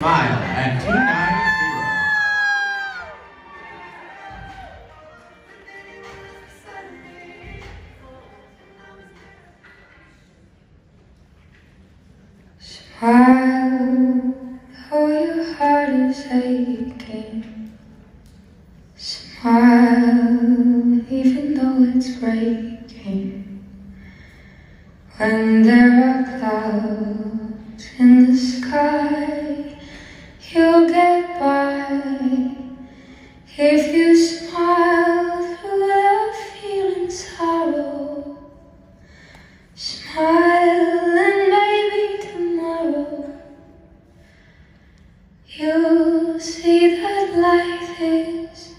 Smile at 290. Smile, though your heart is aching. Smile, even though it's breaking. When there are clouds in the sky, you'll get by. If you smile through without feeling sorrow, smile and maybe tomorrow you'll see that life is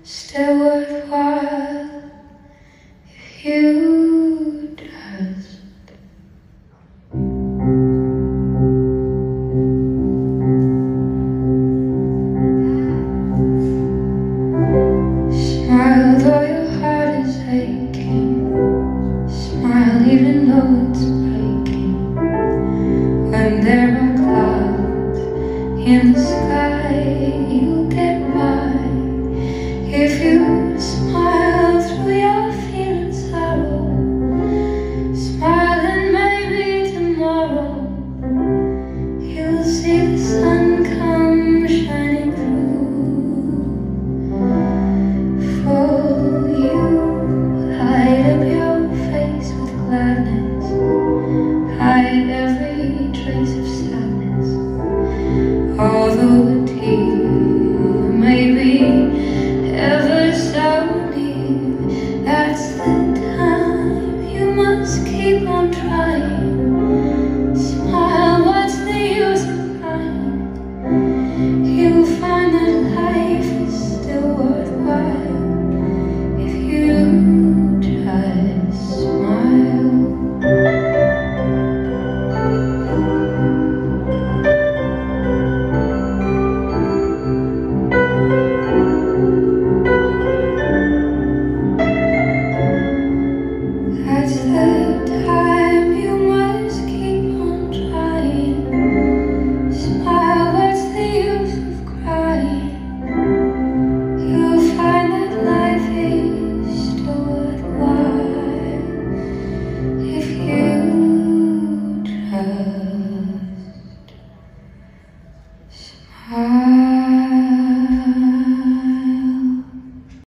still worthwhile if you just smile, though your heart is aching. Smile even though it's breaking. When there are clouds in the sky, you'll get by. If you smile through your feeling sorrow, smile and maybe tomorrow you'll see the sun come shining through for you. Light up your face with gladness, hide every trace of sadness. All the